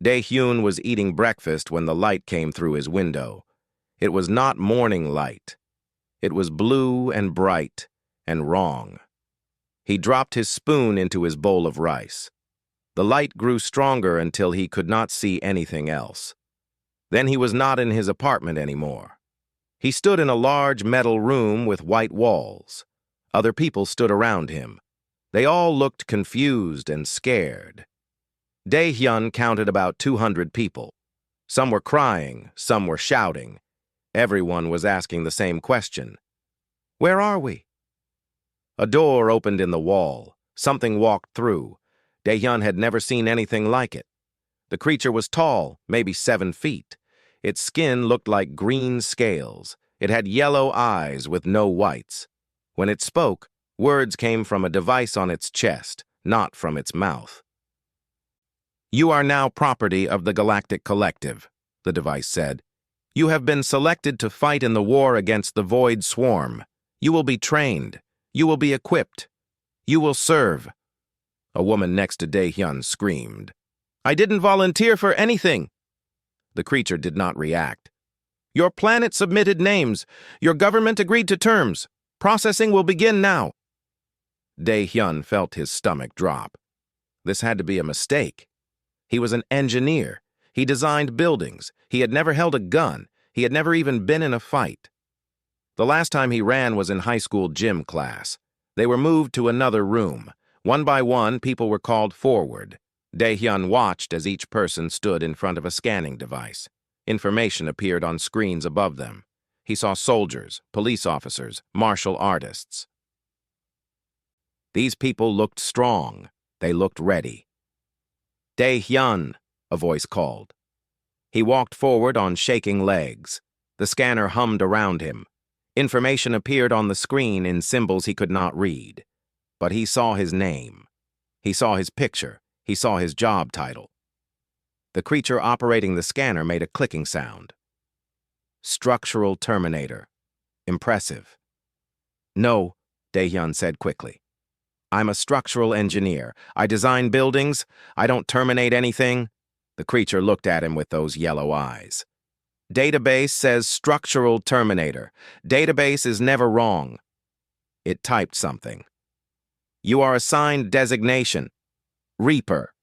Dae-hyun was eating breakfast when the light came through his window. It was not morning light. It was blue and bright and wrong. He dropped his spoon into his bowl of rice. The light grew stronger until he could not see anything else. Then he was not in his apartment anymore. He stood in a large metal room with white walls. Other people stood around him. They all looked confused and scared. Dae-hyun counted about 200 people. Some were crying, some were shouting. Everyone was asking the same question. Where are we? A door opened in the wall. Something walked through. Dae-hyun had never seen anything like it. The creature was tall, maybe 7 feet. Its skin looked like green scales. It had yellow eyes with no whites. When it spoke, words came from a device on its chest, not from its mouth. You are now property of the Galactic Collective, the device said. You have been selected to fight in the war against the Void Swarm. You will be trained. You will be equipped. You will serve. A woman next to Dae-hyun screamed. I didn't volunteer for anything. The creature did not react. Your planet submitted names. Your government agreed to terms. Processing will begin now. Dae-hyun felt his stomach drop. This had to be a mistake. He was an engineer. He designed buildings. He had never held a gun. He had never even been in a fight. The last time he ran was in high school gym class. They were moved to another room. One by one, people were called forward. Dae-hyun watched as each person stood in front of a scanning device. Information appeared on screens above them. He saw soldiers, police officers, martial artists. These people looked strong. They looked ready. Dae-hyun, a voice called. He walked forward on shaking legs. The scanner hummed around him. Information appeared on the screen in symbols he could not read. But he saw his name. He saw his picture. He saw his job title. The creature operating the scanner made a clicking sound. Structural Terminator. Impressive. No, Dae-hyun said quickly. I'm a structural engineer. I design buildings. I don't terminate anything. The creature looked at him with those yellow eyes. Database says Structural Terminator. Database is never wrong. It typed something. You are assigned designation. Reaper.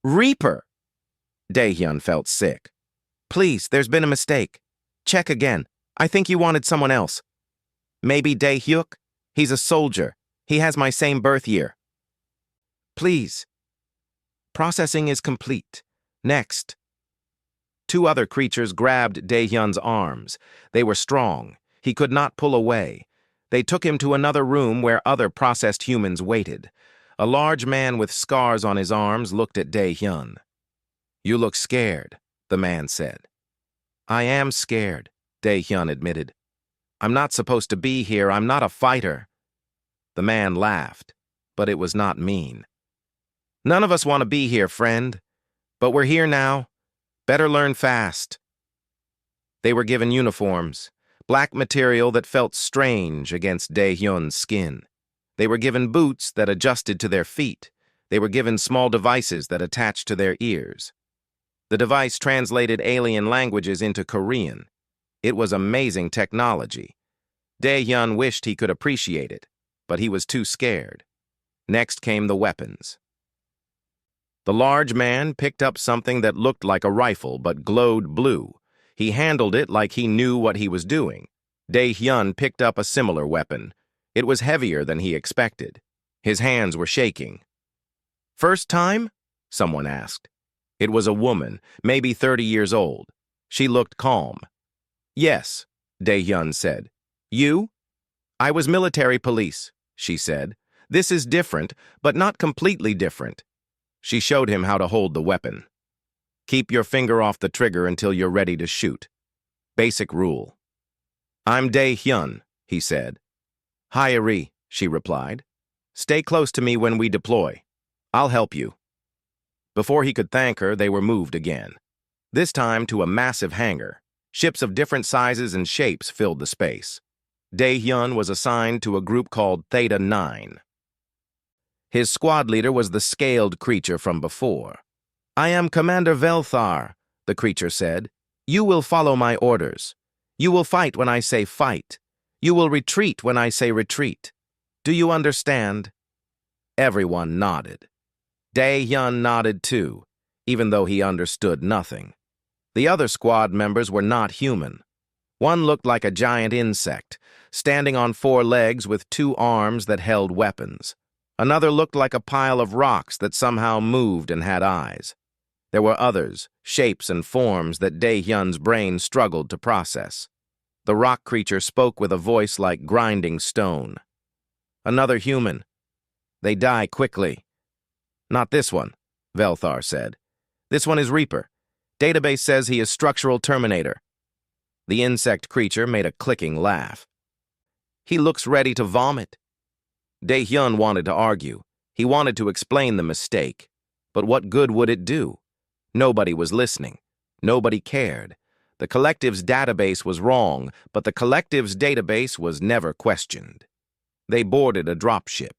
Reaper! Dae-hyun felt sick. Please, there's been a mistake. Check again. I think you wanted someone else. Maybe Dae-hyuk? He's a soldier. He has my same birth year. Please. Processing is complete. Next. 2 other creatures grabbed Dae-hyun's arms. They were strong. He could not pull away. They took him to another room where other processed humans waited. A large man with scars on his arms looked at Dae-hyun. You look scared, the man said. I am scared, Dae-hyun admitted. I'm not supposed to be here. I'm not a fighter. The man laughed, but it was not mean. None of us want to be here, friend. But we're here now. Better learn fast. They were given uniforms, black material that felt strange against Dae-hyun's skin. They were given boots that adjusted to their feet. They were given small devices that attached to their ears. The device translated alien languages into Korean. It was amazing technology. Dae-hyun wished he could appreciate it, but he was too scared. Next came the weapons. The large man picked up something that looked like a rifle but glowed blue. He handled it like he knew what he was doing. Dae-hyun picked up a similar weapon. It was heavier than he expected. His hands were shaking. First time? Someone asked. It was a woman, maybe 30 years old. She looked calm. Yes, Dae-hyun said. You? I was military police, she said. This is different, but not completely different. She showed him how to hold the weapon. Keep your finger off the trigger until you're ready to shoot. Basic rule. I'm Dae-hyun, he said. Hi, Ari, she replied. Stay close to me when we deploy. I'll help you. Before he could thank her, they were moved again. This time to a massive hangar. Ships of different sizes and shapes filled the space. Dae-hyun was assigned to a group called Theta 9. His squad leader was the scaled creature from before. I am Commander Velthar, the creature said. You will follow my orders. You will fight when I say fight. You will retreat when I say retreat. Do you understand? Everyone nodded. Dae-hyun nodded too, even though he understood nothing. The other squad members were not human. One looked like a giant insect, standing on 4 legs with 2 arms that held weapons. Another looked like a pile of rocks that somehow moved and had eyes. There were others, shapes and forms that Dae-hyun's brain struggled to process. The rock creature spoke with a voice like grinding stone. Another human. They die quickly. Not this one, Velthar said. This one is Reaper. Database says he is Structural Terminator. The insect creature made a clicking laugh. He looks ready to vomit. Dae-hyun wanted to argue. He wanted to explain the mistake. But what good would it do? Nobody was listening. Nobody cared. The collective's database was wrong, but the collective's database was never questioned. They boarded a dropship.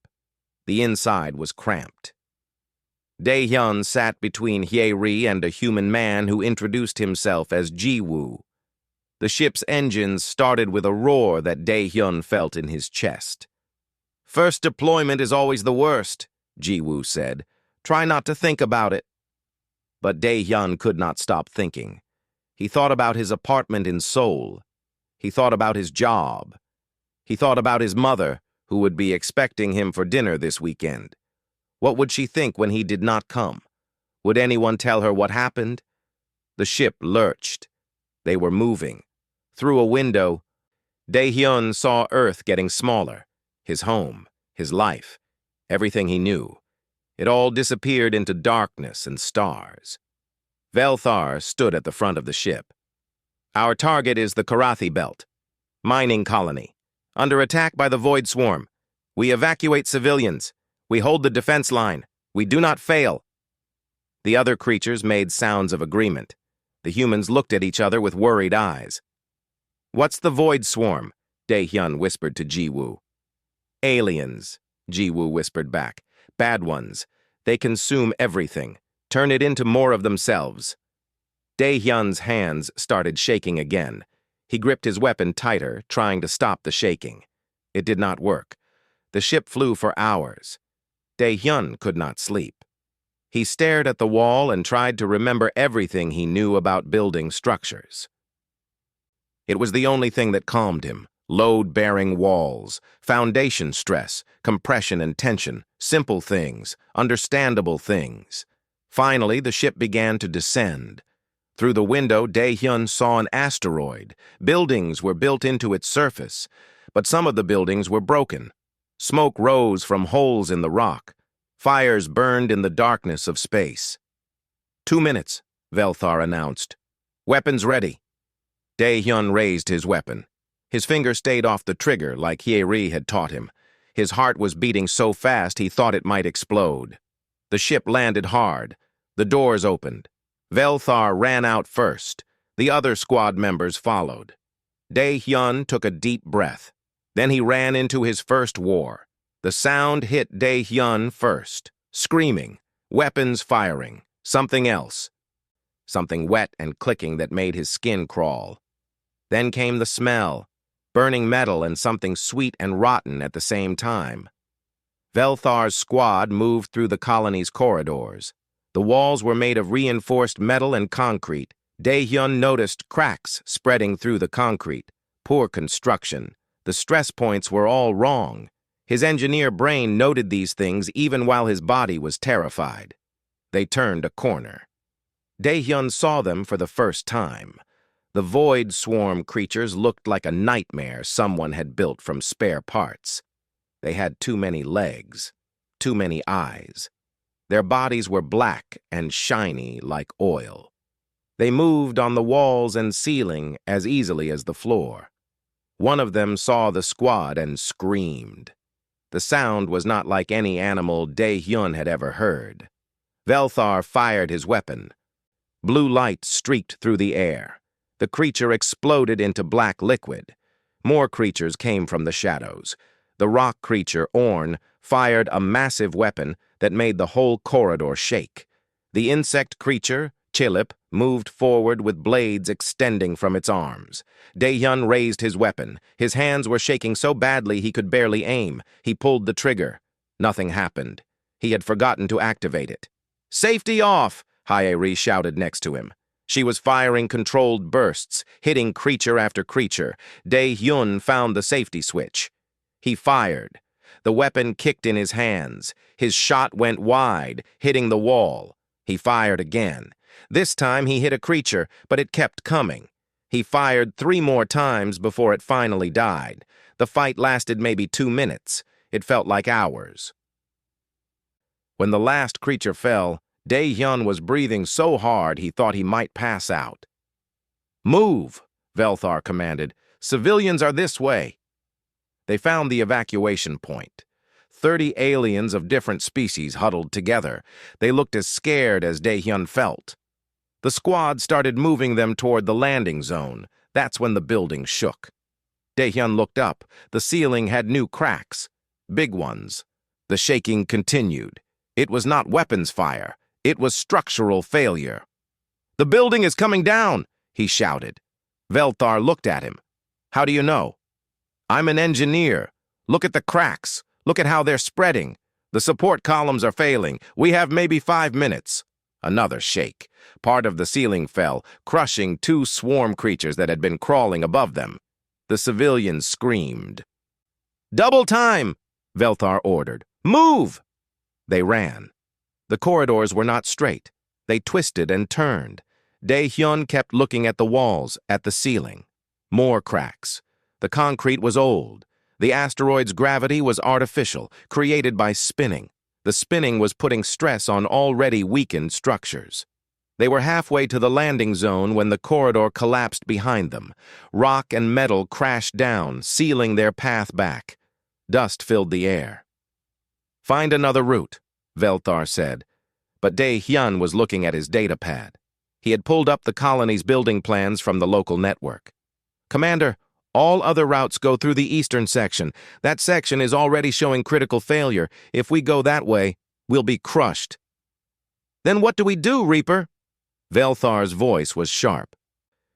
The inside was cramped. Dae-hyun sat between Hye-ri and a human man who introduced himself as Ji-woo. The ship's engines started with a roar that Dae-hyun felt in his chest. First deployment is always the worst, Ji-woo said. Try not to think about it. But Dae-hyun could not stop thinking. He thought about his apartment in Seoul. He thought about his job. He thought about his mother, who would be expecting him for dinner this weekend. What would she think when he did not come? Would anyone tell her what happened? The ship lurched. They were moving. Through a window, Dae-hyun saw Earth getting smaller. His home, his life, everything he knew. It all disappeared into darkness and stars. Velthar stood at the front of the ship. Our target is the Karathi Belt, mining colony, under attack by the Void Swarm. We evacuate civilians. We hold the defense line. We do not fail. The other creatures made sounds of agreement. The humans looked at each other with worried eyes. What's the Void Swarm? Dae-hyun whispered to Ji-woo. Aliens, Ji-woo whispered back. Bad ones. They consume everything. Turn it into more of themselves. Dae-hyun's hands started shaking again. He gripped his weapon tighter, trying to stop the shaking. It did not work. The ship flew for hours. Dae-hyun could not sleep. He stared at the wall and tried to remember everything he knew about building structures. It was the only thing that calmed him. Load-bearing walls, foundation stress, compression and tension, simple things, understandable things. Finally, the ship began to descend. Through the window, Dae-hyun saw an asteroid. Buildings were built into its surface, but some of the buildings were broken. Smoke rose from holes in the rock. Fires burned in the darkness of space. 2 minutes, Velthar announced. Weapons ready. Dae-hyun raised his weapon. His finger stayed off the trigger like Hye-ri had taught him. His heart was beating so fast he thought it might explode. The ship landed hard. The doors opened. Velthar ran out first. The other squad members followed. Dae-hyun took a deep breath. Then he ran into his first war. The sound hit Dae-hyun first. Screaming, weapons firing, something else. Something wet and clicking that made his skin crawl. Then came the smell. Burning metal and something sweet and rotten at the same time. Velthar's squad moved through the colony's corridors. The walls were made of reinforced metal and concrete. Dae-hyun noticed cracks spreading through the concrete. Poor construction. The stress points were all wrong. His engineer brain noted these things even while his body was terrified. They turned a corner. Dae-hyun saw them for the first time. The Void Swarm creatures looked like a nightmare someone had built from spare parts. They had too many legs, too many eyes. Their bodies were black and shiny like oil. They moved on the walls and ceiling as easily as the floor. One of them saw the squad and screamed. The sound was not like any animal Dae-hyun had ever heard. Velthar fired his weapon. Blue light streaked through the air. The creature exploded into black liquid. More creatures came from the shadows. The rock creature, Orn, fired a massive weapon that made the whole corridor shake. The insect creature, Chilip, moved forward with blades extending from its arms. Dae-hyun raised his weapon. His hands were shaking so badly he could barely aim. He pulled the trigger. Nothing happened. He had forgotten to activate it. "Safety off!" HFY shouted next to him. She was firing controlled bursts, hitting creature after creature. Dae-hyun found the safety switch. He fired. The weapon kicked in his hands. His shot went wide, hitting the wall. He fired again. This time he hit a creature, but it kept coming. He fired 3 more times before it finally died. The fight lasted maybe 2 minutes. It felt like hours. When the last creature fell, Dae-hyun was breathing so hard he thought he might pass out. "Move," Velthar commanded. "Civilians are this way." They found the evacuation point. 30 aliens of different species huddled together. They looked as scared as Dae-hyun felt. The squad started moving them toward the landing zone. That's when the building shook. Dae-hyun looked up. The ceiling had new cracks. Big ones. The shaking continued. It was not weapons fire. It was structural failure. "The building is coming down," he shouted. Velthar looked at him. "How do you know?" "I'm an engineer. Look at the cracks. Look at how they're spreading. The support columns are failing. We have maybe 5 minutes." Another shake. Part of the ceiling fell, crushing 2 swarm creatures that had been crawling above them. The civilians screamed. "Double time!" Velthar ordered. "Move!" They ran. The corridors were not straight. They twisted and turned. Dae-hyun kept looking at the walls, at the ceiling. More cracks. The concrete was old. The asteroid's gravity was artificial, created by spinning. The spinning was putting stress on already weakened structures. They were halfway to the landing zone when the corridor collapsed behind them. Rock and metal crashed down, sealing their path back. Dust filled the air. "Find another route," Velthar said. But Dae-hyun was looking at his data pad. He had pulled up the colony's building plans from the local network. "Commander, all other routes go through the eastern section. That section is already showing critical failure. If we go that way, we'll be crushed." "Then what do we do, Reaper?" Velthar's voice was sharp.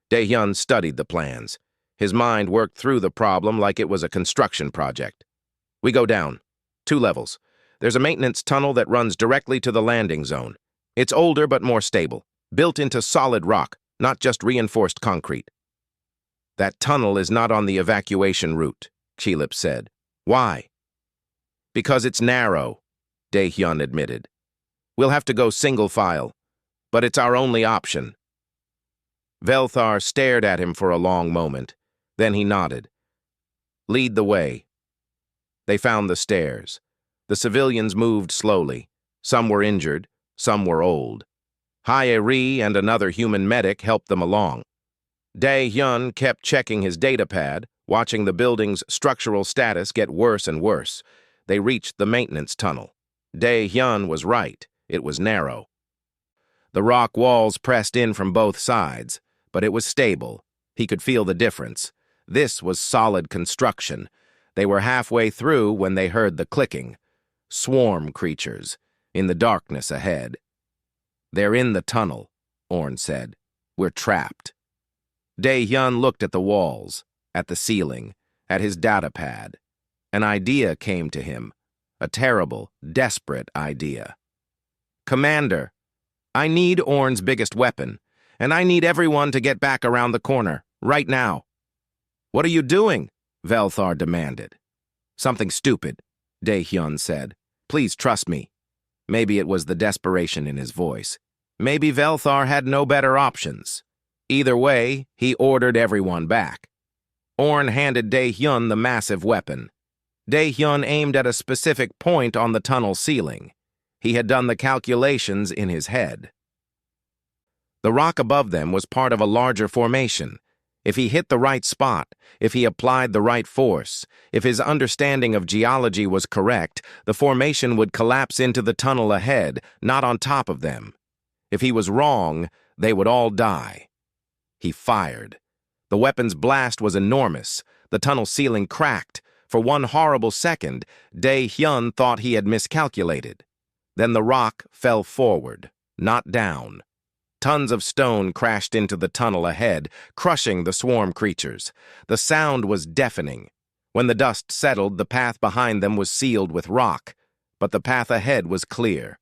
Dae-hyun studied the plans. His mind worked through the problem like it was a construction project. "We go down. 2 levels. There's a maintenance tunnel that runs directly to the landing zone. It's older but more stable, built into solid rock, not just reinforced concrete." "That tunnel is not on the evacuation route," Chilip said. "Why?" "Because it's narrow," Dae-hyun admitted. "We'll have to go single file, but it's our only option." Velthar stared at him for a long moment. Then he nodded. "Lead the way." They found the stairs. The civilians moved slowly. Some were injured, some were old. HFY and another human medic helped them along. Dae-hyun kept checking his data pad, watching the building's structural status get worse and worse. They reached the maintenance tunnel. Dae-hyun was right. It was narrow. The rock walls pressed in from both sides, but it was stable. He could feel the difference. This was solid construction. They were halfway through when they heard the clicking. Swarm creatures, in the darkness ahead. "They're in the tunnel," Orn said. "We're trapped." Dae-hyun looked at the walls, at the ceiling, at his data pad. An idea came to him. A terrible, desperate idea. "Commander, I need Orn's biggest weapon, and I need everyone to get back around the corner, right now." "What are you doing?" Velthar demanded. "Something stupid," Dae-hyun said. "Please trust me." Maybe it was the desperation in his voice. Maybe Velthar had no better options. Either way, he ordered everyone back. Orn handed Dae-hyun the massive weapon. Dae-hyun aimed at a specific point on the tunnel ceiling. He had done the calculations in his head. The rock above them was part of a larger formation. If he hit the right spot, if he applied the right force, if his understanding of geology was correct, the formation would collapse into the tunnel ahead, not on top of them. If he was wrong, they would all die. He fired. The weapon's blast was enormous. The tunnel ceiling cracked. For one horrible second, Dae-hyun thought he had miscalculated. Then the rock fell forward. not down. Tons of stone crashed into the tunnel ahead, crushing the swarm creatures. The sound was deafening. When the dust settled, the path behind them was sealed with rock, but the path ahead was clear.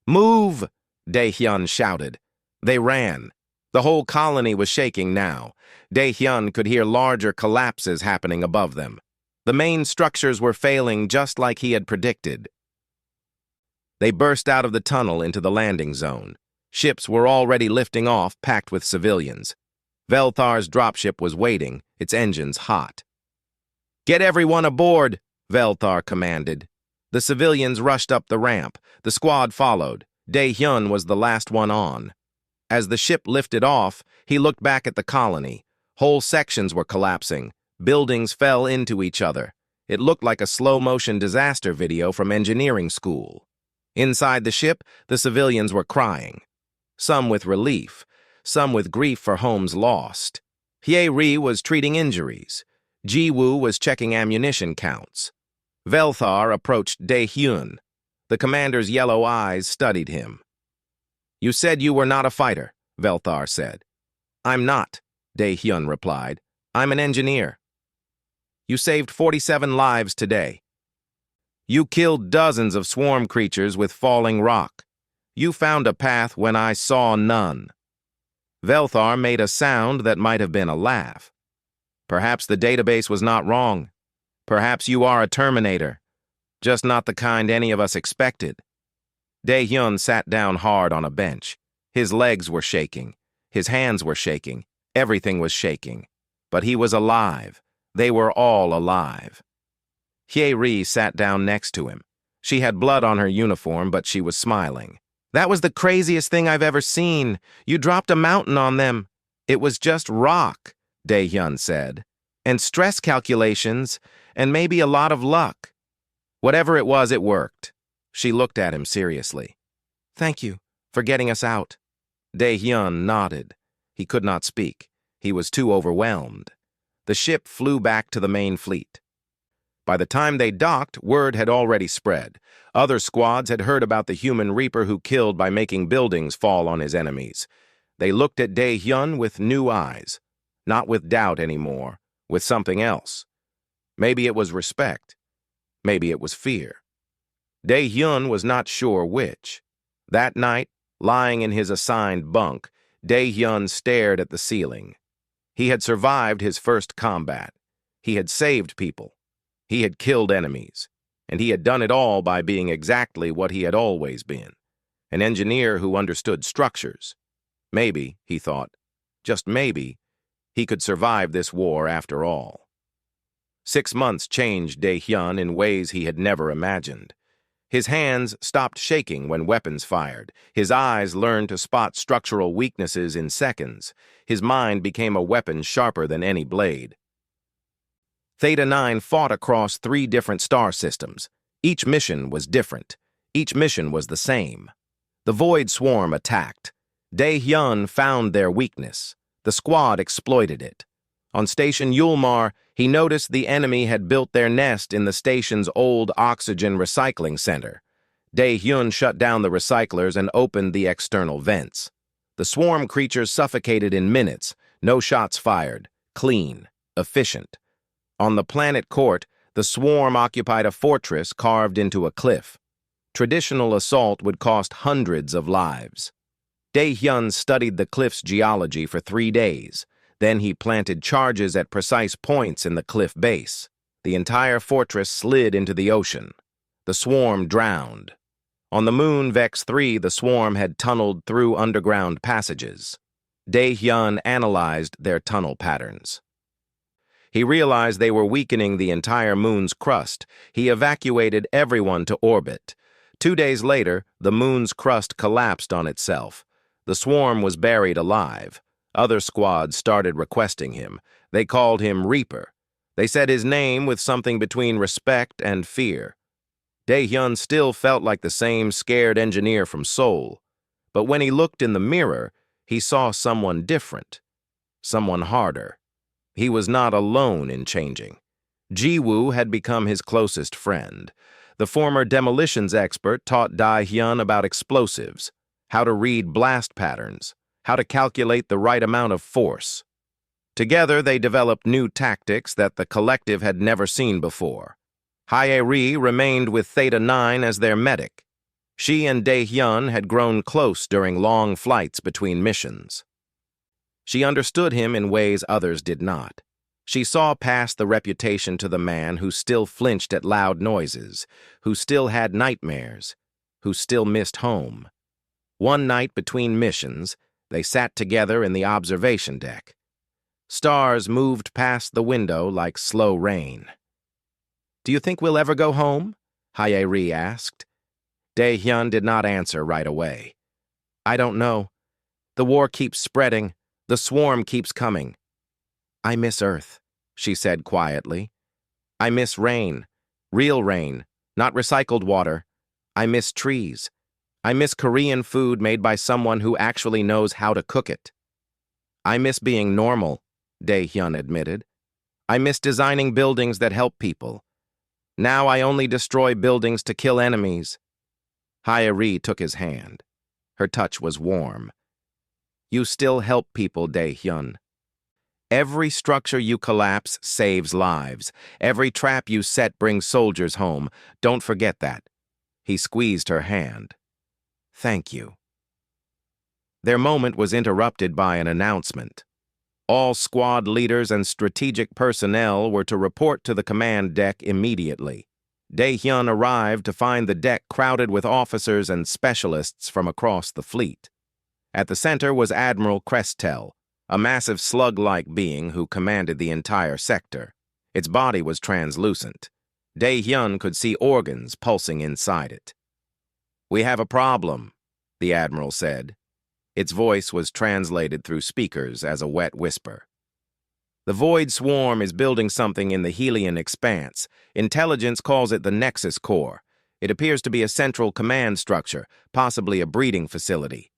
"Move!" Dae-hyun shouted. They ran. The whole colony was shaking now. Dae-hyun could hear larger collapses happening above them. The main structures were failing just like he had predicted. They burst out of the tunnel into the landing zone. Ships were already lifting off, packed with civilians. Velthar's dropship was waiting, its engines hot. "Get everyone aboard," Velthar commanded. The civilians rushed up the ramp. The squad followed. Dae-hyun was the last one on. As the ship lifted off, he looked back at the colony. Whole sections were collapsing. Buildings fell into each other. It looked like a slow-motion disaster video from engineering school. Inside the ship, the civilians were crying. Some with relief, some with grief for homes lost. Hye-ri was treating injuries. Ji-woo was checking ammunition counts. Velthar approached Dae-hyun. The commander's yellow eyes studied him. "You said you were not a fighter," Velthar said. "I'm not," Dae-hyun replied. "I'm an engineer." "You saved 47 lives today. You killed dozens of swarm creatures with falling rock. You found a path when I saw none." Velthar made a sound that might have been a laugh. "Perhaps the database was not wrong. Perhaps you are a Terminator, just not the kind any of us expected." Dae-hyun sat down hard on a bench. His legs were shaking. His hands were shaking. Everything was shaking. But he was alive. They were all alive. Hye-ri sat down next to him. She had blood on her uniform, but she was smiling. "That was the craziest thing I've ever seen. You dropped a mountain on them." "It was just rock," Dae-hyun said. "And stress calculations, and maybe a lot of luck. Whatever it was, it worked." She looked at him seriously. "Thank you for getting us out." Dae-hyun nodded. He could not speak. He was too overwhelmed. The ship flew back to the main fleet. By the time they docked, word had already spread. Other squads had heard about the human Reaper who killed by making buildings fall on his enemies. They looked at Dae-hyun with new eyes. Not with doubt anymore, with something else. Maybe it was respect. Maybe it was fear. Dae-hyun was not sure which. That night, lying in his assigned bunk, Dae-hyun stared at the ceiling. He had survived his first combat. He had saved people. He had killed enemies. And he had done it all by being exactly what he had always been, an engineer who understood structures. Maybe, he thought, just maybe, he could survive this war after all. 6 months changed Dae-hyun in ways he had never imagined. His hands stopped shaking when weapons fired. His eyes learned to spot structural weaknesses in seconds. His mind became a weapon sharper than any blade. Theta 9 fought across 3 different star systems. Each mission was different. Each mission was the same. The Void Swarm attacked. Dae-hyun found their weakness. The squad exploited it. On Station Yulmar, he noticed the enemy had built their nest in the station's old oxygen recycling center. Dae-hyun shut down the recyclers and opened the external vents. The swarm creatures suffocated in minutes. No shots fired. Clean. Efficient. On the planet Court, the swarm occupied a fortress carved into a cliff. Traditional assault would cost hundreds of lives. Dae-hyun studied the cliff's geology for 3 days. Then he planted charges at precise points in the cliff base. The entire fortress slid into the ocean. The swarm drowned. On the moon Vex 3, the swarm had tunneled through underground passages. Dae-hyun analyzed their tunnel patterns. He realized they were weakening the entire moon's crust. He evacuated everyone to orbit. 2 days later, the moon's crust collapsed on itself. The swarm was buried alive. Other squads started requesting him. They called him Reaper. They said his name with something between respect and fear. Dae-hyun still felt like the same scared engineer from Seoul. But when he looked in the mirror, he saw someone different. Someone harder. He was not alone in changing. Ji-woo had become his closest friend. The former demolitions expert taught Dae-hyun about explosives, how to read blast patterns, how to calculate the right amount of force. Together, they developed new tactics that the collective had never seen before. Hae-Ri remained with Theta 9 as their medic. She and Dae-hyun had grown close during long flights between missions. She understood him in ways others did not. She saw past the reputation to the man who still flinched at loud noises, who still had nightmares, who still missed home. One night between missions, they sat together in the observation deck. Stars moved past the window like slow rain. "Do you think we'll ever go home?" Hae-Ri asked. Dae-hyun did not answer right away. "I don't know. The war keeps spreading. The swarm keeps coming. I miss Earth," she said quietly. "I miss rain. Real rain, not recycled water. I miss trees. I miss Korean food made by someone who actually knows how to cook it. I miss being normal," Dae-hyun admitted. "I miss designing buildings that help people. Now I only destroy buildings to kill enemies." Hae-Ri took his hand. Her touch was warm. "You still help people, Dae-hyun. Every structure you collapse saves lives. Every trap you set brings soldiers home. Don't forget that." He squeezed her hand. "Thank you." Their moment was interrupted by an announcement. All squad leaders and strategic personnel were to report to the command deck immediately. Dae-hyun arrived to find the deck crowded with officers and specialists from across the fleet. At the center was Admiral Crestel, a massive slug-like being who commanded the entire sector. Its body was translucent. Dae-hyun could see organs pulsing inside it. "We have a problem," the Admiral said. Its voice was translated through speakers as a wet whisper. "The Void Swarm is building something in the Helian expanse. Intelligence calls it the Nexus Core. It appears to be a central command structure, possibly a breeding facility."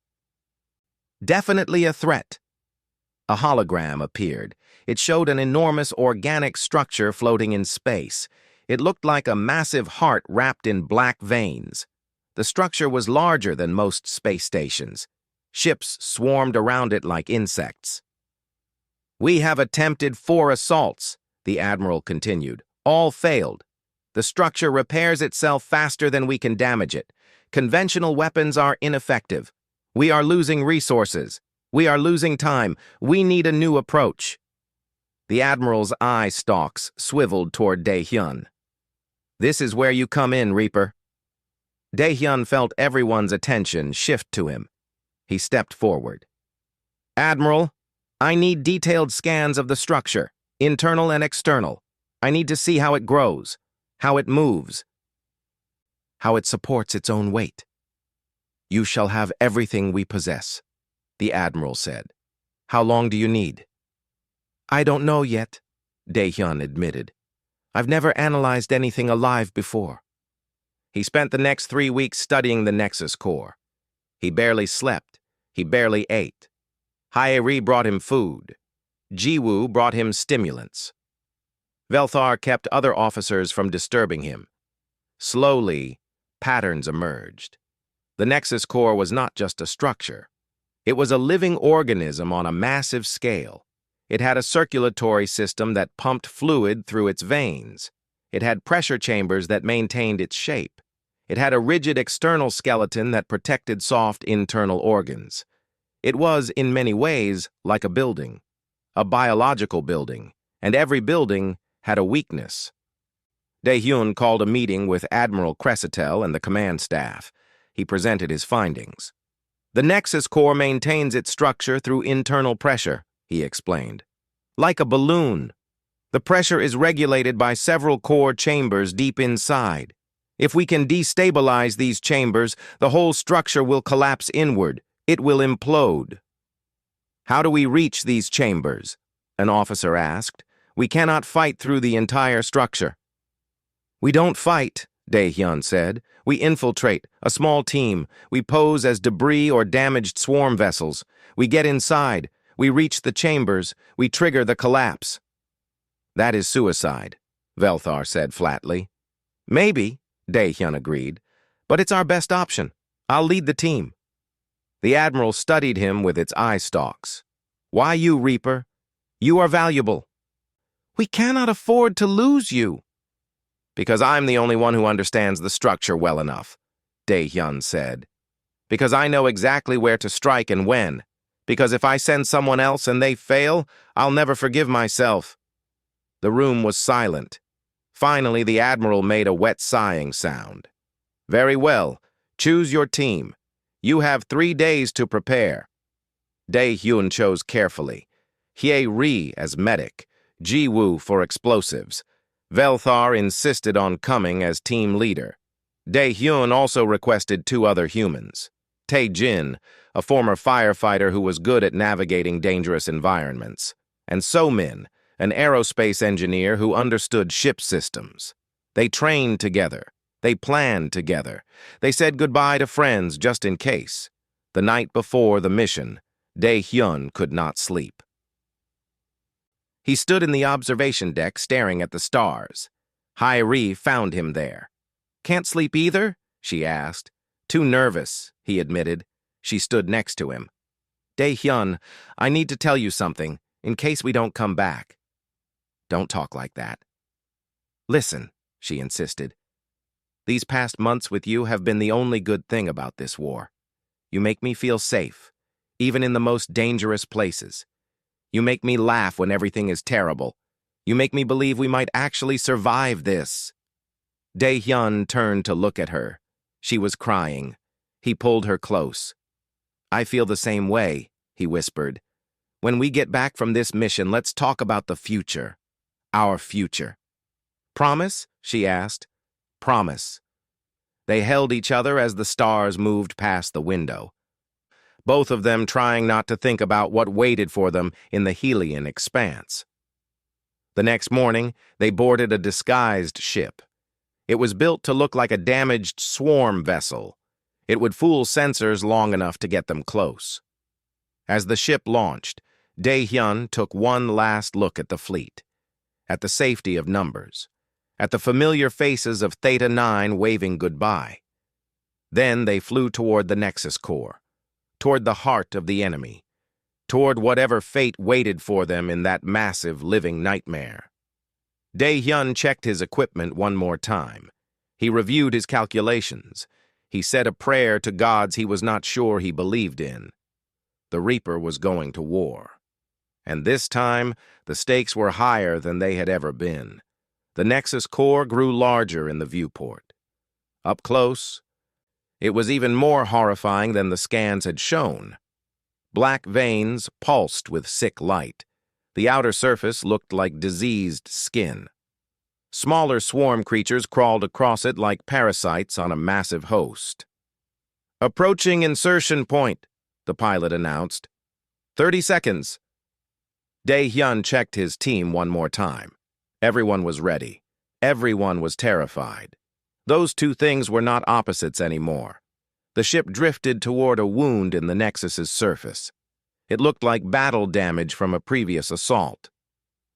"Definitely a threat." A hologram appeared. It showed an enormous organic structure floating in space. It looked like a massive heart wrapped in black veins. The structure was larger than most space stations. Ships swarmed around it like insects. "We have attempted 4 assaults," the Admiral continued. "All failed. The structure repairs itself faster than we can damage it. Conventional weapons are ineffective. We are losing resources. We are losing time. We need a new approach." The Admiral's eye stalks swiveled toward Dae-hyun. "This is where you come in, Reaper." Dae-hyun felt everyone's attention shift to him. He stepped forward. "Admiral, I need detailed scans of the structure, internal and external. I need to see how it grows, how it moves, how it supports its own weight." "You shall have everything we possess," the Admiral said. "How long do you need?" "I don't know yet," Dae-hyun admitted. "I've never analyzed anything alive before." He spent the next 3 weeks studying the Nexus Core. He barely slept. He barely ate. Hae-Ri brought him food. Ji-woo brought him stimulants. Velthar kept other officers from disturbing him. Slowly, patterns emerged. The Nexus Core was not just a structure. It was a living organism on a massive scale. It had a circulatory system that pumped fluid through its veins. It had pressure chambers that maintained its shape. It had a rigid external skeleton that protected soft internal organs. It was, in many ways, like a building, a biological building, and every building had a weakness. Dae-hyun called a meeting with Admiral Crestel and the command staff. He presented his findings. "The Nexus Core maintains its structure through internal pressure," he explained. "Like a balloon. The pressure is regulated by several core chambers deep inside. If we can destabilize these chambers, the whole structure will collapse inward. It will implode." "How do we reach these chambers?" an officer asked. "We cannot fight through the entire structure." "We don't fight," Dae-hyun said. "We infiltrate, a small team. We pose as debris or damaged swarm vessels. We get inside. We reach the chambers. We trigger the collapse." "That is suicide," Velthar said flatly. "Maybe," Dae-hyun agreed, "but it's our best option. I'll lead the team." The Admiral studied him with its eye stalks. "Why you, Reaper? You are valuable." "We cannot afford to lose you." "Because I'm the only one who understands the structure well enough," Dae-hyun said. "Because I know exactly where to strike and when. Because if I send someone else and they fail, I'll never forgive myself." The room was silent. Finally, the Admiral made a wet sighing sound. "Very well. Choose your team. You have 3 days to prepare." Dae-hyun chose carefully. Hye-ri as medic, Ji-woo for explosives. Velthar insisted on coming as team leader. Dae-hyun also requested 2 other humans. Tae-jin, a former firefighter who was good at navigating dangerous environments, and So-min, an aerospace engineer who understood ship systems. They trained together. They planned together. They said goodbye to friends just in case. The night before the mission, Dae-hyun could not sleep. He stood in the observation deck staring at the stars. Hye-ri found him there. "Can't sleep either?" she asked. "Too nervous," he admitted. She stood next to him. "Dae-hyun, I need to tell you something, in case we don't come back." "Don't talk like that." "Listen," she insisted. "These past months with you have been the only good thing about this war. You make me feel safe, even in the most dangerous places. You make me laugh when everything is terrible. You make me believe we might actually survive this." Dae-hyun turned to look at her. She was crying. He pulled her close. "I feel the same way," he whispered. "When we get back from this mission, let's talk about the future. Our future." "Promise?" she asked. "Promise." They held each other as the stars moved past the window, both of them trying not to think about what waited for them in the Helian expanse. The next morning, they boarded a disguised ship. It was built to look like a damaged swarm vessel. It would fool sensors long enough to get them close. As the ship launched, Dae-hyun took one last look at the fleet, at the safety of numbers, at the familiar faces of Theta 9 waving goodbye. Then they flew toward the Nexus core, toward the heart of the enemy, toward whatever fate waited for them in that massive living nightmare. Dae-hyun checked his equipment one more time. He reviewed his calculations. He said a prayer to gods he was not sure he believed in. The Reaper was going to war. And this time, the stakes were higher than they had ever been. The Nexus core grew larger in the viewport. Up close, it was even more horrifying than the scans had shown. Black veins pulsed with sick light. The outer surface looked like diseased skin. Smaller swarm creatures crawled across it like parasites on a massive host. "Approaching insertion point," the pilot announced. 30 seconds. Dae-hyun checked his team one more time. Everyone was ready. Everyone was terrified. Those two things were not opposites anymore. The ship drifted toward a wound in the Nexus's surface. It looked like battle damage from a previous assault.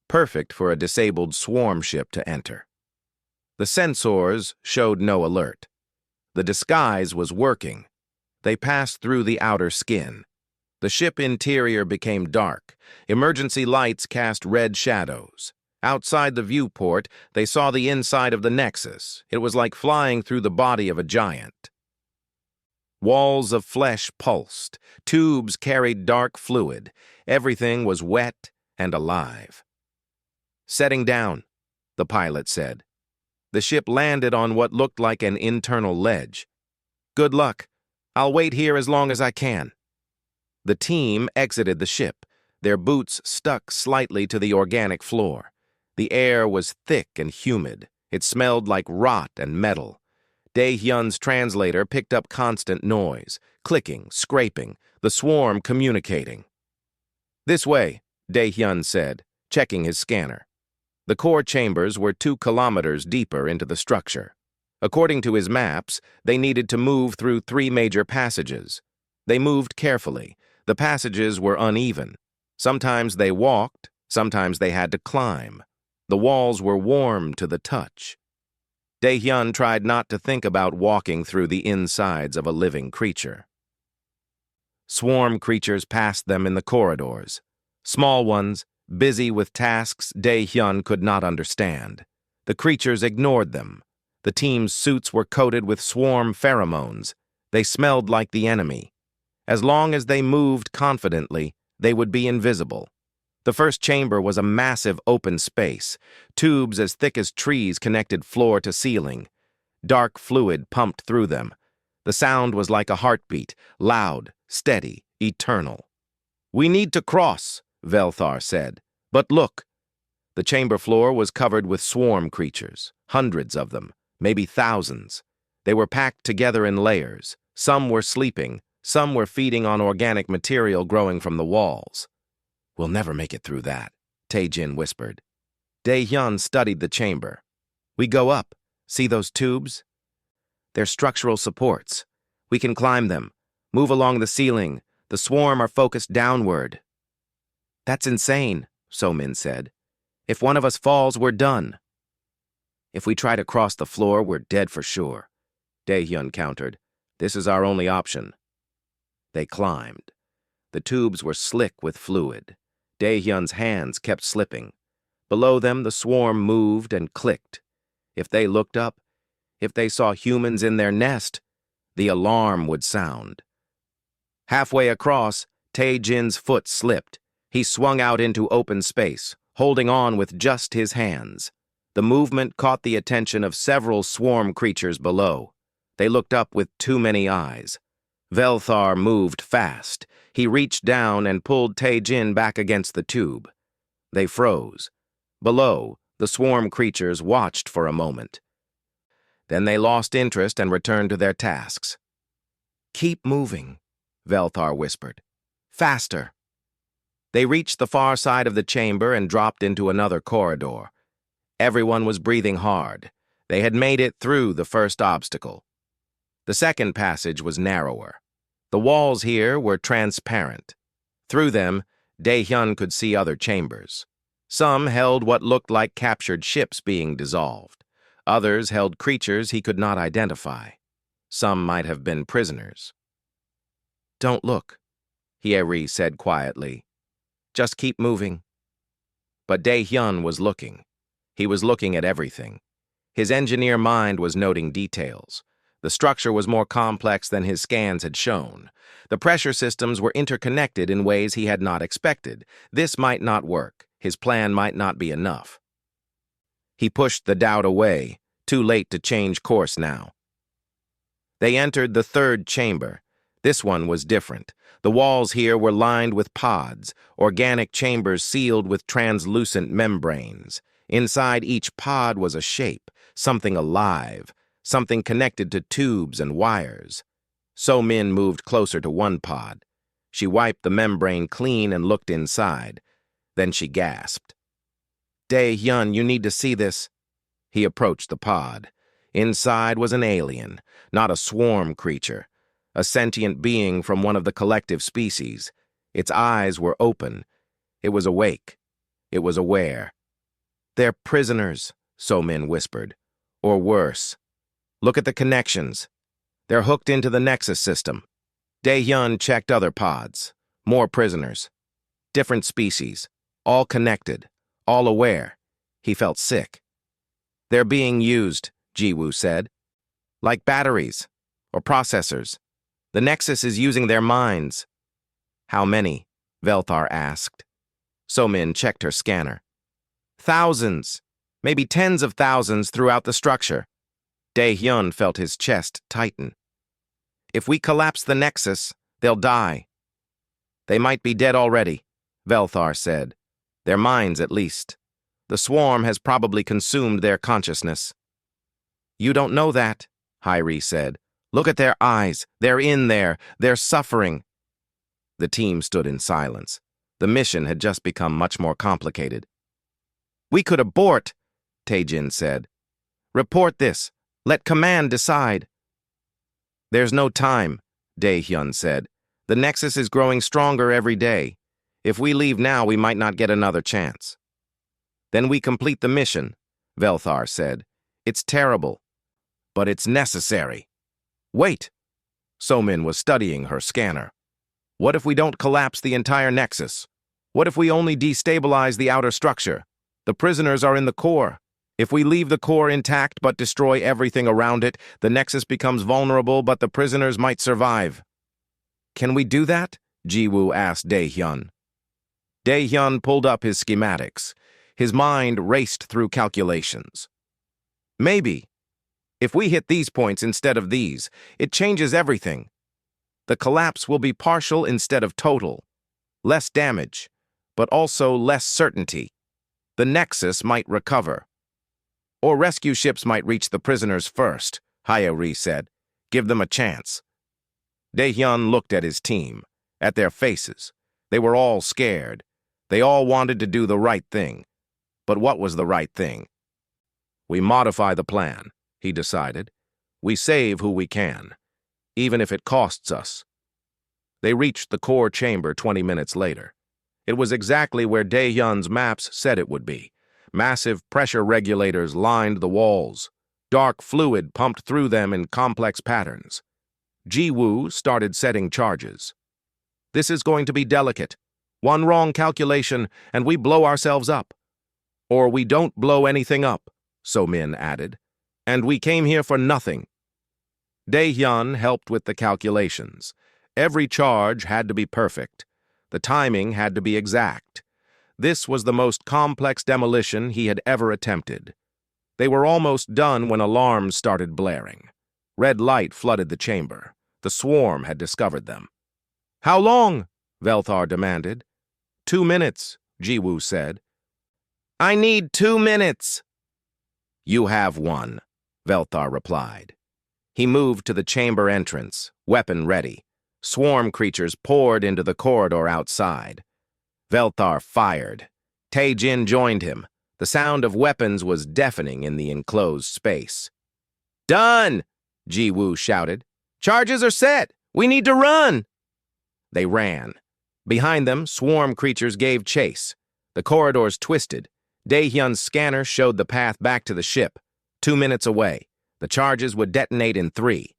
Perfect for a disabled swarm ship to enter. The sensors showed no alert. The disguise was working. They passed through the outer skin. The ship interior became dark. Emergency lights cast red shadows. Outside the viewport, they saw the inside of the Nexus. It was like flying through the body of a giant. Walls of flesh pulsed. Tubes carried dark fluid. Everything was wet and alive. "Setting down," the pilot said. The ship landed on what looked like an internal ledge. "Good luck. I'll wait here as long as I can." The team exited the ship. Their boots stuck slightly to the organic floor. The air was thick and humid. It smelled like rot and metal. Dae-hyun's translator picked up constant noise, clicking, scraping, the swarm communicating. "This way," Dae-hyun said, checking his scanner. The core chambers were 2 kilometers deeper into the structure. According to his maps, they needed to move through 3 major passages. They moved carefully. The passages were uneven. Sometimes they walked, sometimes they had to climb. The walls were warm to the touch. Dae-hyun tried not to think about walking through the insides of a living creature. Swarm creatures passed them in the corridors. Small ones, busy with tasks Dae-hyun could not understand. The creatures ignored them. The team's suits were coated with swarm pheromones. They smelled like the enemy. As long as they moved confidently, they would be invisible. The first chamber was a massive open space. Tubes as thick as trees connected floor to ceiling. Dark fluid pumped through them. The sound was like a heartbeat, loud, steady, eternal. "We need to cross," Velthar said. "But look." The chamber floor was covered with swarm creatures, hundreds of them, maybe thousands. They were packed together in layers. Some were sleeping, some were feeding on organic material growing from the walls. "We'll never make it through that," Tae-jin whispered. Dae-hyun studied the chamber. "We go up. See those tubes? They're structural supports. We can climb them, move along the ceiling. The swarm are focused downward." "That's insane," So-min said. "If one of us falls, we're done." "If we try to cross the floor, we're dead for sure," Dae-hyun countered. "This is our only option." They climbed. The tubes were slick with fluid. Dae-hyun's hands kept slipping. Below them, the swarm moved and clicked. If they looked up, if they saw humans in their nest, the alarm would sound. Halfway across, Tae-jin's foot slipped. He swung out into open space, holding on with just his hands. The movement caught the attention of several swarm creatures below. They looked up with too many eyes. Velthar moved fast. He reached down and pulled Tae-jin back against the tube. They froze. Below, the swarm creatures watched for a moment. Then they lost interest and returned to their tasks. "Keep moving," Velthar whispered. "Faster." They reached the far side of the chamber and dropped into another corridor. Everyone was breathing hard. They had made it through the first obstacle. The second passage was narrower. The walls here were transparent. Through them, Dae-hyun could see other chambers. Some held what looked like captured ships being dissolved. Others held creatures he could not identify. Some might have been prisoners. "Don't look," Hye-ri said quietly. "Just keep moving." But Dae-hyun was looking. He was looking at everything. His engineer mind was noting details. The structure was more complex than his scans had shown. The pressure systems were interconnected in ways he had not expected. This might not work. His plan might not be enough. He pushed the doubt away, too late to change course now. They entered the third chamber. This one was different. The walls here were lined with pods, organic chambers sealed with translucent membranes. Inside each pod was a shape, something alive, something connected to tubes and wires. So-min moved closer to one pod. She wiped the membrane clean and looked inside. Then she gasped. "Dae-hyun, you need to see this." He approached the pod. Inside was an alien, not a swarm creature, a sentient being from one of the collective species. Its eyes were open. It was awake. It was aware. "They're prisoners," So-min whispered. "Or worse. Look at the connections. They're hooked into the Nexus system." Dae-hyun checked other pods. More prisoners. Different species. All connected. All aware. He felt sick. "They're being used," Ji-woo said. "Like batteries. Or processors. The Nexus is using their minds." "How many?" Velthar asked. So-min checked her scanner. "Thousands. Maybe tens of thousands throughout the structure." Dae-hyun felt his chest tighten. "If we collapse the Nexus, they'll die." "They might be dead already," Velthar said. "Their minds, at least. The swarm has probably consumed their consciousness." "You don't know that," Hye-ri said. "Look at their eyes. They're in there. They're suffering." The team stood in silence. The mission had just become much more complicated. "We could abort," Tae-jin said. "Report this. Let command decide." "There's no time," Dae-hyun said. "The Nexus is growing stronger every day. If we leave now, we might not get another chance." "Then we complete the mission," Velthar said. "It's terrible, but it's necessary." "Wait!" So-min was studying her scanner. What if we don't collapse the entire nexus? What if we only destabilize the outer structure? The prisoners are in the core. If we leave the core intact but destroy everything around it, the nexus becomes vulnerable, but the prisoners might survive. Can we do that? Jiwoo asked Dae-hyun. Dae-hyun pulled up his schematics. His mind raced through calculations. Maybe. If we hit these points instead of these, it changes everything. The collapse will be partial instead of total. Less damage, but also less certainty. The nexus might recover. Or rescue ships might reach the prisoners first, Hyori said. Give them a chance. Dae-hyun looked at his team, at their faces. They were all scared. They all wanted to do the right thing. But what was the right thing? We modify the plan, he decided. We save who we can, even if it costs us. They reached the core chamber 20 minutes later. It was exactly where Dae-hyun's maps said it would be. Massive pressure regulators lined the walls. Dark fluid pumped through them in complex patterns. Jiwoo started setting charges. This is going to be delicate. One wrong calculation, and we blow ourselves up. Or we don't blow anything up, So-min added. And we came here for nothing. Dae-hyun helped with the calculations. Every charge had to be perfect. The timing had to be exact. This was the most complex demolition he had ever attempted. They were almost done when alarms started blaring. Red light flooded the chamber. The swarm had discovered them. How long? Velthar demanded. 2 minutes, Jiwoo said. I need 2 minutes. You have 1, Velthar replied. He moved to the chamber entrance, weapon ready. Swarm creatures poured into the corridor outside. Velthar fired. Tae-jin joined him. The sound of weapons was deafening in the enclosed space. Done! Jiwoo shouted. Charges are set! We need to run! They ran. Behind them, swarm creatures gave chase. The corridors twisted. Dae-hyun's scanner showed the path back to the ship. 2 minutes away. The charges would detonate in 3.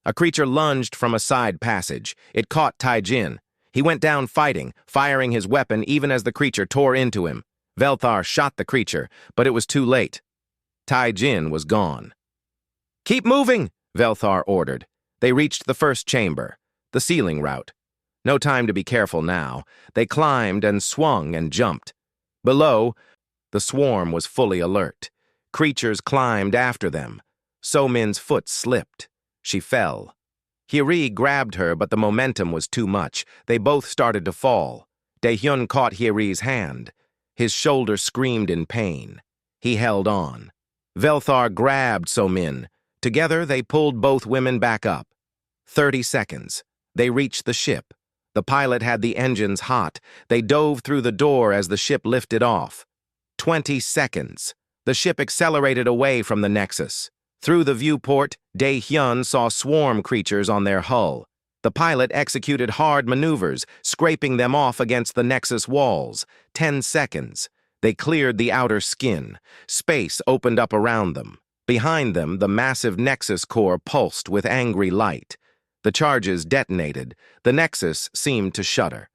A creature lunged from a side passage. It caught Tae-jin. He went down fighting, firing his weapon even as the creature tore into him. Velthar shot the creature, but it was too late. Tae-jin was gone. Keep moving, Velthar ordered. They reached the first chamber, the ceiling route. No time to be careful now. They climbed and swung and jumped. Below, the swarm was fully alert. Creatures climbed after them. So-min's foot slipped. She fell. Hyori grabbed her, but the momentum was too much. They both started to fall. Dae-hyun caught Hyori's hand. His shoulder screamed in pain. He held on. Velthar grabbed So-min. Together, they pulled both women back up. 30 seconds. They reached the ship. The pilot had the engines hot. They dove through the door as the ship lifted off. 20 seconds. The ship accelerated away from the nexus. Through the viewport, Dae-hyun saw swarm creatures on their hull. The pilot executed hard maneuvers, scraping them off against the nexus walls. 10 seconds. They cleared the outer skin. Space opened up around them. Behind them, the massive nexus core pulsed with angry light. The charges detonated. The nexus seemed to shudder.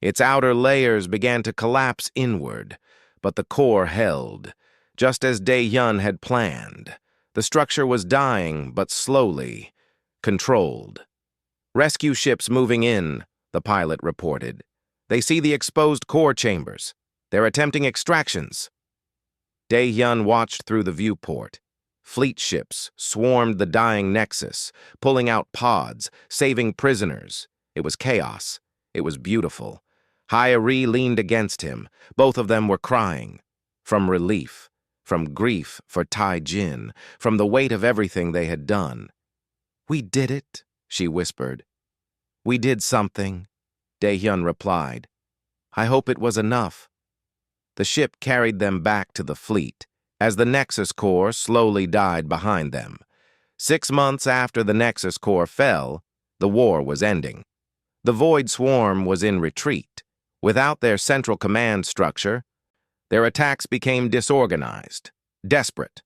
Its outer layers began to collapse inward, but the core held, just as Dae-hyun had planned. The structure was dying, but slowly, controlled. Rescue ships moving in, the pilot reported. They see the exposed core chambers. They're attempting extractions. Dae-hyun watched through the viewport. Fleet ships swarmed the dying nexus, pulling out pods, saving prisoners. It was chaos. It was beautiful. Hyori leaned against him. Both of them were crying. From relief. From grief for Tae-jin, from the weight of everything they had done. We did it, she whispered. We did something, Dae-hyun replied. I hope it was enough. The ship carried them back to the fleet, as the Nexus core slowly died behind them. 6 months after the Nexus core fell, the war was ending. The Void Swarm was in retreat. Without their central command structure, their attacks became disorganized, desperate.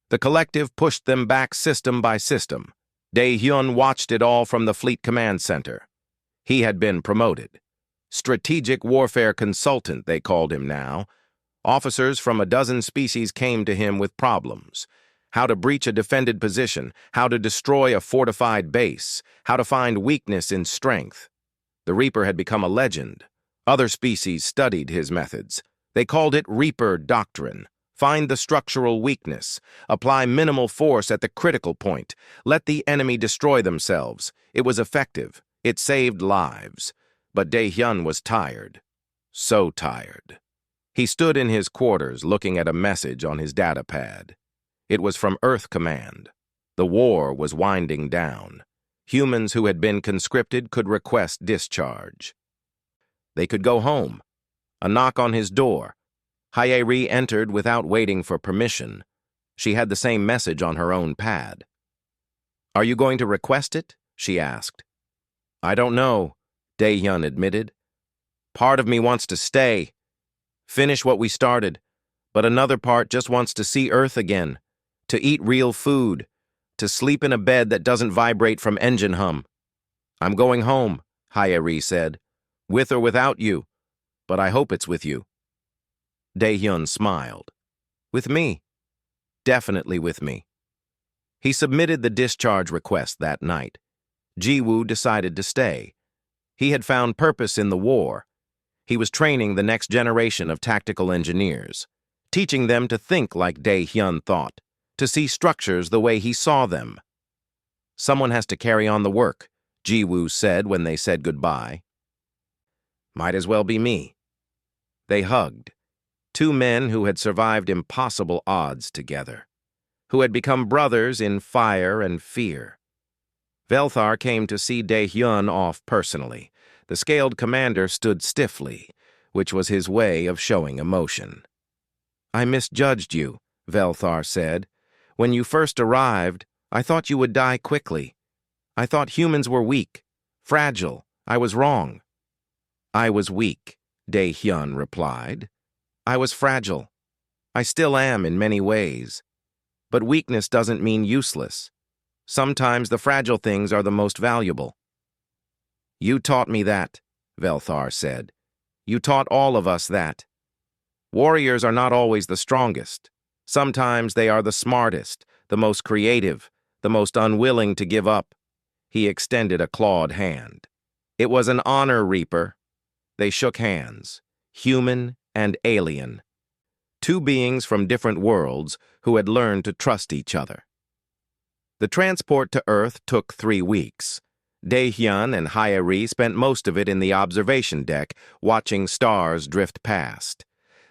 The collective pushed them back system by system. Dae-hyun watched it all from the fleet command center. He had been promoted. Strategic warfare consultant, they called him now. Officers from a dozen species came to him with problems. How to breach a defended position, how to destroy a fortified base, how to find weakness in strength. The Reaper had become a legend. Other species studied his methods. They called it Reaper Doctrine. Find the structural weakness. Apply minimal force at the critical point. Let the enemy destroy themselves. It was effective. It saved lives. But Dae-hyun was tired. So tired. He stood in his quarters looking at a message on his data pad. It was from Earth Command. The war was winding down. Humans who had been conscripted could request discharge. They could go home. A knock on his door. Hae-ri entered without waiting for permission. She had the same message on her own pad. "Are you going to request it?" she asked. "I don't know," Dae-hyun admitted. "Part of me wants to stay, finish what we started, but another part just wants to see Earth again, to eat real food, to sleep in a bed that doesn't vibrate from engine hum." "I'm going home," Hae-ri said, "with or without you, but I hope it's with you." Dae-hyun smiled. "With me. Definitely with me." He submitted the discharge request that night. Ji-woo decided to stay. He had found purpose in the war. He was training the next generation of tactical engineers, teaching them to think like Dae-hyun thought, to see structures the way he saw them. "Someone has to carry on the work," Ji-woo said when they said goodbye. "Might as well be me." They hugged. Two men who had survived impossible odds together, who had become brothers in fire and fear. Velthar came to see Dae-hyun off personally. The scaled commander stood stiffly, which was his way of showing emotion. "I misjudged you," Velthar said. "When you first arrived, I thought you would die quickly. I thought humans were weak, fragile. I was wrong." "I was weak," Dae-hyun replied. "I was fragile. I still am in many ways. But weakness doesn't mean useless. Sometimes the fragile things are the most valuable." "You taught me that," Velthar said. "You taught all of us that. Warriors are not always the strongest. Sometimes they are the smartest, the most creative, the most unwilling to give up." He extended a clawed hand. "It was an honor, Reaper." They shook hands, human and alien. Two beings from different worlds who had learned to trust each other. The transport to Earth took 3 weeks. Dae-hyun and Hae-ri spent most of it in the observation deck, watching stars drift past.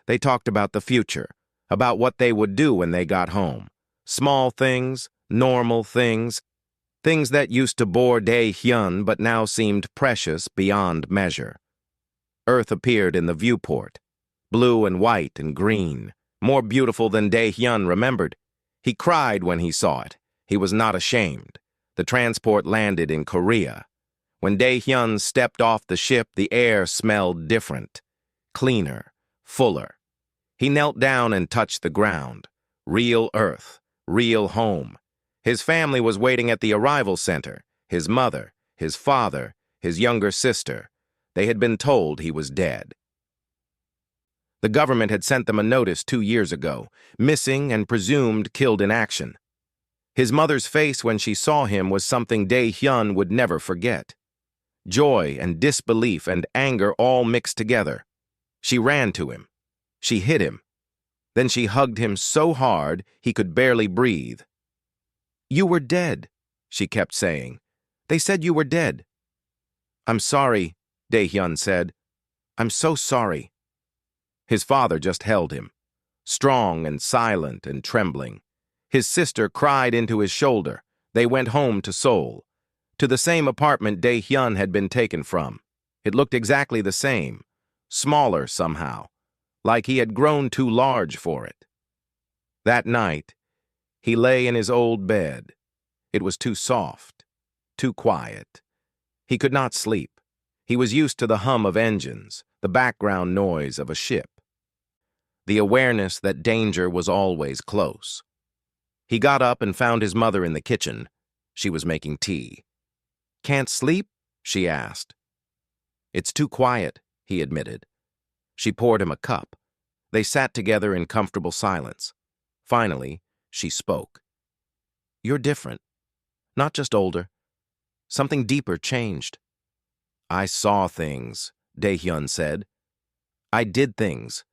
They talked about the future, about what they would do when they got home. Small things, normal things, things that used to bore Dae-hyun but now seemed precious beyond measure. Earth appeared in the viewport, blue and white and green, more beautiful than Dae-hyun remembered. He cried when he saw it. He was not ashamed. The transport landed in Korea. When Dae-hyun stepped off the ship, the air smelled different, cleaner, fuller. He knelt down and touched the ground. Real Earth, real home. His family was waiting at the arrival center. His mother, his father, his younger sister. They had been told he was dead. The government had sent them a notice 2 years ago, missing and presumed killed in action. His mother's face when she saw him was something Dae-hyun would never forget. Joy and disbelief and anger all mixed together. She ran to him. She hit him. Then she hugged him so hard he could barely breathe. "You were dead," she kept saying. "They said you were dead." "I'm sorry," Dae-hyun said. "I'm so sorry." His father just held him, strong and silent and trembling. His sister cried into his shoulder. They went home to Seoul, to the same apartment Dae-hyun had been taken from. It looked exactly the same, smaller somehow, like he had grown too large for it. That night, he lay in his old bed. It was too soft, too quiet. He could not sleep. He was used to the hum of engines, the background noise of a ship, the awareness that danger was always close. He got up and found his mother in the kitchen. She was making tea. "Can't sleep?" she asked. It's too quiet, he admitted. She poured him a cup. They sat together in comfortable silence. Finally, she spoke. You're different. Not just older. Something deeper changed. I saw things, Dae-hyun said. I did things.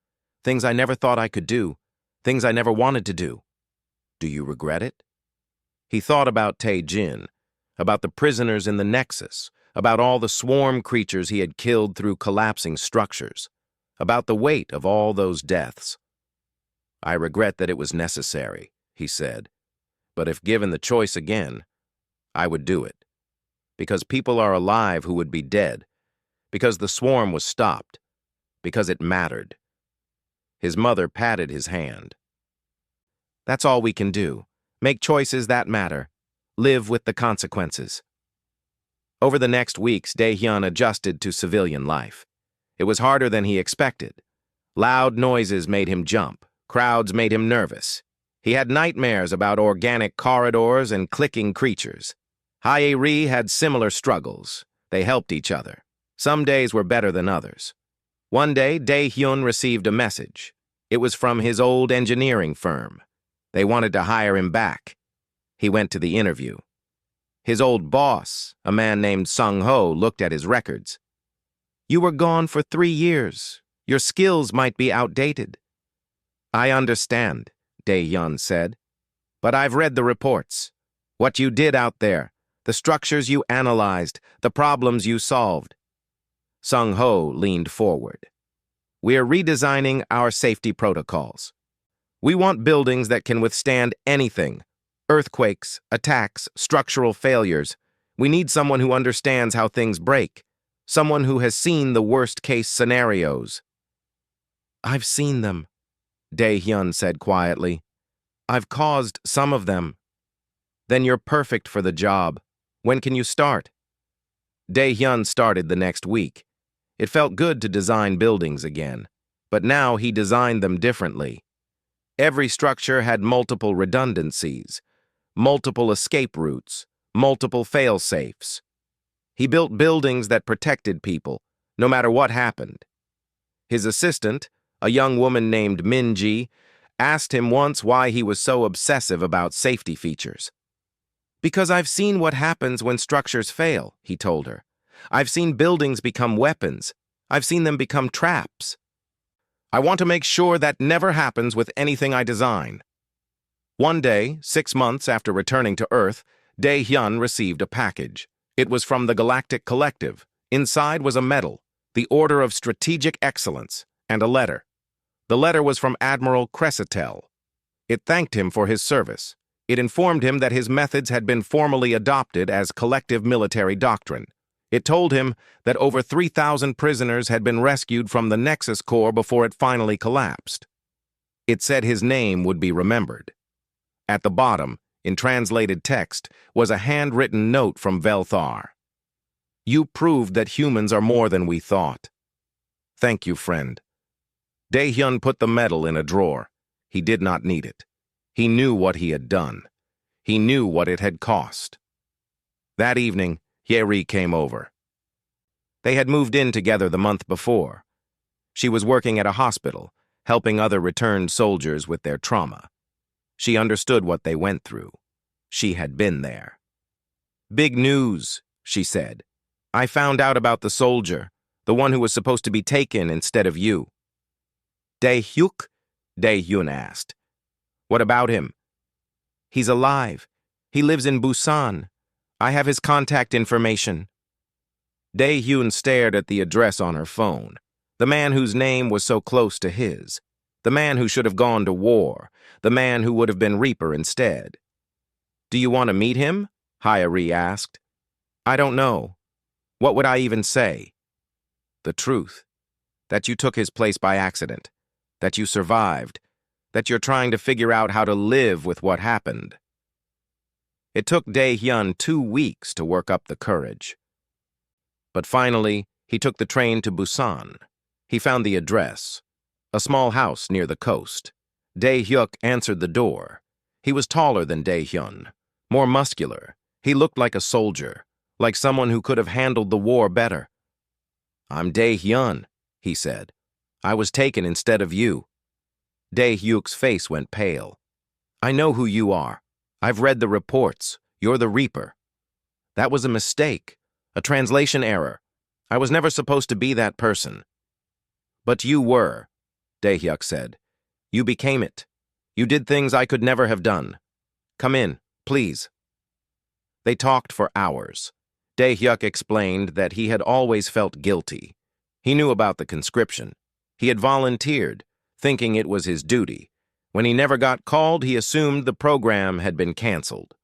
Things I never thought I could do. Things I never wanted to do. Do you regret it? He thought about Tae-jin, about the prisoners in the Nexus, about all the swarm creatures he had killed through collapsing structures, about the weight of all those deaths. I regret that it was necessary, he said, but if given the choice again, I would do it. Because people are alive who would be dead, because the swarm was stopped, because it mattered. His mother patted his hand. That's all we can do. Make choices that matter. Live with the consequences. Over the next weeks, Dae-hyun adjusted to civilian life. It was harder than he expected. Loud noises made him jump. Crowds made him nervous. He had nightmares about organic corridors and clicking creatures. Hae-ri had similar struggles. They helped each other. Some days were better than others. One day, Dae-hyun received a message. It was from his old engineering firm. They wanted to hire him back. He went to the interview. His old boss, a man named Sung-ho, looked at his records. You were gone for 3 years. Your skills might be outdated. I understand, Dae-hyun said. But I've read the reports. What you did out there, the structures you analyzed, the problems you solved. Sung-ho leaned forward. We're redesigning our safety protocols. We want buildings that can withstand anything. Earthquakes, attacks, structural failures. We need someone who understands how things break. Someone who has seen the worst-case scenarios. I've seen them, Dae-hyun said quietly. I've caused some of them. Then you're perfect for the job. When can you start? Dae-hyun started the next week. It felt good to design buildings again, but now he designed them differently. Every structure had multiple redundancies, multiple escape routes, multiple fail-safes. He built buildings that protected people, no matter what happened. His assistant, a young woman named Min-ji, asked him once why he was so obsessive about safety features. Because I've seen what happens when structures fail, he told her. I've seen buildings become weapons. I've seen them become traps. I want to make sure that never happens with anything I design. One day, 6 months after returning to Earth, Dae-hyun received a package. It was from the Galactic Collective. Inside was a medal, the Order of Strategic Excellence, and a letter. The letter was from Admiral Cressitel. It thanked him for his service. It informed him that his methods had been formally adopted as collective military doctrine. It told him that over 3,000 prisoners had been rescued from the Nexus core before it finally collapsed. It said his name would be remembered. At the bottom, in translated text, was a handwritten note from Velthar. You proved that humans are more than we thought. Thank you, friend. Dae-hyun put the medal in a drawer. He did not need it. He knew what he had done. He knew what it had cost. That evening, Hae-ri came over. They had moved in together the month before. She was working at a hospital, helping other returned soldiers with their trauma. She understood what they went through. She had been there. Big news, she said. I found out about the soldier, the one who was supposed to be taken instead of you. Dae-hyuk? Dae-hyun asked. What about him? He's alive. He lives in Busan. I have his contact information. Dae-hyun stared at the address on her phone. The man whose name was so close to his. The man who should have gone to war. The man who would have been Reaper instead. Do you want to meet him? Hae-ri asked. I don't know. What would I even say? The truth. That you took his place by accident. That you survived. That you're trying to figure out how to live with what happened. It took Dae-hyun 2 weeks to work up the courage. But finally, he took the train to Busan. He found the address. A small house near the coast. Dae-hyuk answered the door. He was taller than Dae-hyun, more muscular. He looked like a soldier, like someone who could have handled the war better. I'm Dae-hyun, he said. I was taken instead of you. Dae-hyuk's face went pale. I know who you are. I've read the reports. You're the Reaper. That was a mistake, a translation error. I was never supposed to be that person. But you were, Dae-hyuk said. You became it. You did things I could never have done. Come in, please. They talked for hours. Dae-hyuk explained that he had always felt guilty. He knew about the conscription. He had volunteered, thinking it was his duty. When he never got called, he assumed the program had been canceled.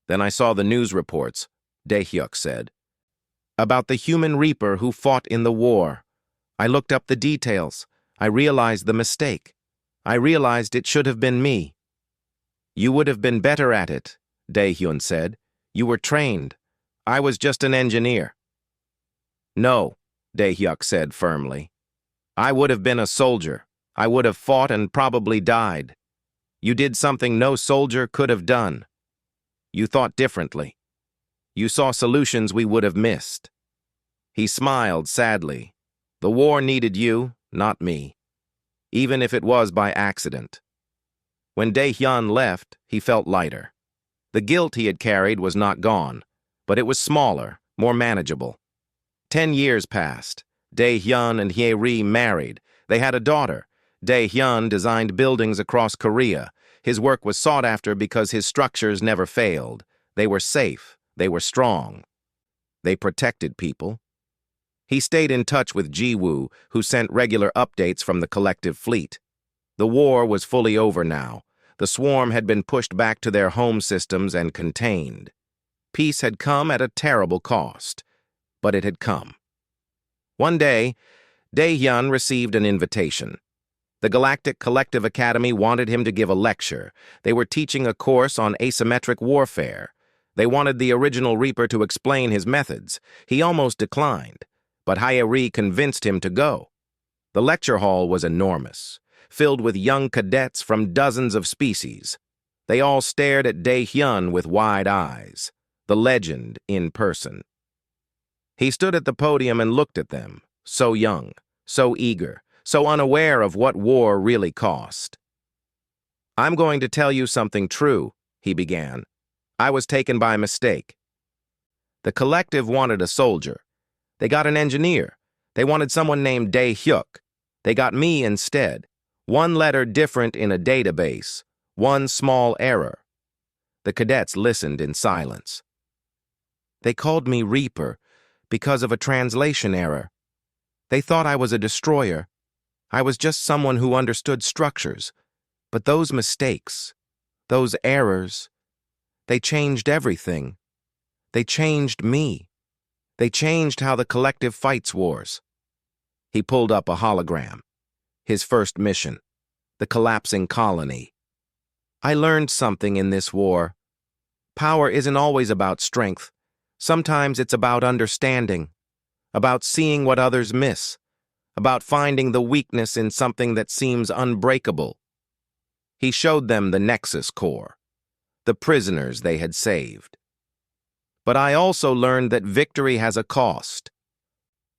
Then I saw the news reports, Dae-hyuk said, about the human Reaper who fought in the war. I looked up the details. I realized the mistake. I realized it should have been me. You would have been better at it, Dae-hyun said. You were trained. I was just an engineer. No, Dae-hyuk said firmly. I would have been a soldier. I would have fought and probably died. You did something no soldier could have done. You thought differently. You saw solutions we would have missed. He smiled sadly. The war needed you, not me. Even if it was by accident. When Dae-hyun left, he felt lighter. The guilt he had carried was not gone, but it was smaller, more manageable. 10 years passed. Dae-hyun and Hye-ri married. They had a daughter. Dae-hyun designed buildings across Korea. His work was sought after because his structures never failed. They were safe. They were strong. They protected people. He stayed in touch with Ji-woo, who sent regular updates from the collective fleet. The war was fully over now. The swarm had been pushed back to their home systems and contained. Peace had come at a terrible cost, but it had come. One day, Dae-hyun received an invitation. The Galactic Collective Academy wanted him to give a lecture. They were teaching a course on asymmetric warfare. They wanted the original Reaper to explain his methods. He almost declined, but Hye-ri convinced him to go. The lecture hall was enormous, filled with young cadets from dozens of species. They all stared at Dae-hyun with wide eyes, the legend in person. He stood at the podium and looked at them, so young, so eager, so unaware of what war really cost. I'm going to tell you something true, he began. I was taken by mistake. The collective wanted a soldier. They got an engineer. They wanted someone named Dae-hyuk. They got me instead. One letter different in a database. One small error. The cadets listened in silence. They called me Reaper because of a translation error. They thought I was a destroyer. I was just someone who understood structures. But those mistakes, those errors, they changed everything. They changed me. They changed how the collective fights wars. He pulled up a hologram. His first mission, the collapsing colony. I learned something in this war. Power isn't always about strength. Sometimes it's about understanding, about seeing what others miss, about finding the weakness in something that seems unbreakable. He showed them the Nexus Core, the prisoners they had saved. But I also learned that victory has a cost.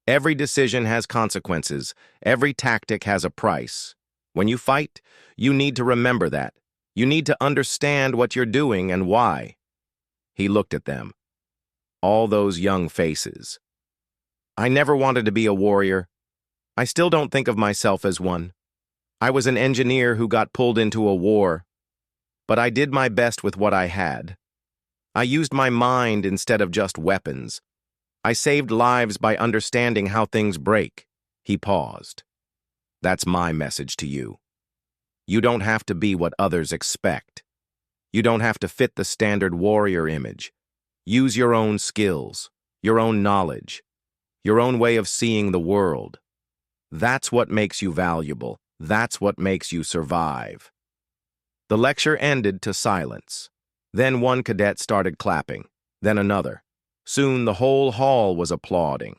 Every decision has consequences. Every tactic has a price. When you fight, you need to remember that. You need to understand what you're doing and why. He looked at them. All those young faces. I never wanted to be a warrior. I still don't think of myself as one. I was an engineer who got pulled into a war. But I did my best with what I had. I used my mind instead of just weapons. I saved lives by understanding how things break. He paused. That's my message to you. You don't have to be what others expect. You don't have to fit the standard warrior image. Use your own skills, your own knowledge, your own way of seeing the world. That's what makes you valuable. That's what makes you survive. The lecture ended to silence. Then one cadet started clapping, then another. Soon the whole hall was applauding.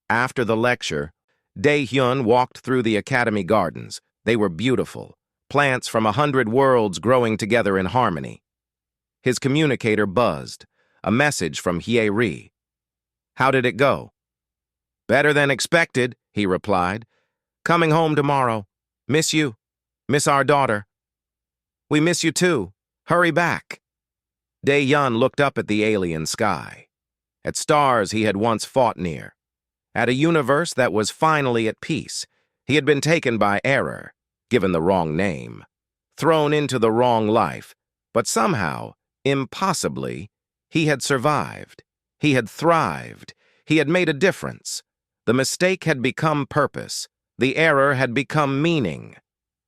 After the lecture, Dae-hyun walked through the academy gardens. They were beautiful, plants from 100 worlds growing together in harmony. His communicator buzzed, a message from Hye-ri. How did it go? Better than expected, he replied. Coming home tomorrow. Miss you. Miss our daughter. We miss you too. Hurry back. Dae-Yun looked up at the alien sky, at stars he had once fought near, at a universe that was finally at peace. He had been taken by error, given the wrong name, thrown into the wrong life, but somehow, impossibly, he had survived. He had thrived. He had made a difference. The mistake had become purpose. The error had become meaning.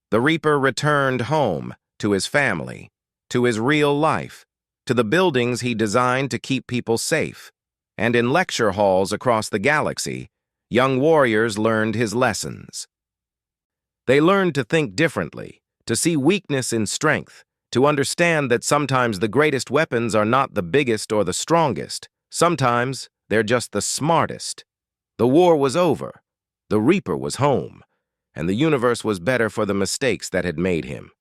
The Reaper returned home, to his family, to his real life, to the buildings he designed to keep people safe. And in lecture halls across the galaxy, young warriors learned his lessons. They learned to think differently, to see weakness in strength, to understand that sometimes the greatest weapons are not the biggest or the strongest. Sometimes they're just the smartest. The war was over. The Reaper was home. And the universe was better for the mistakes that had made him.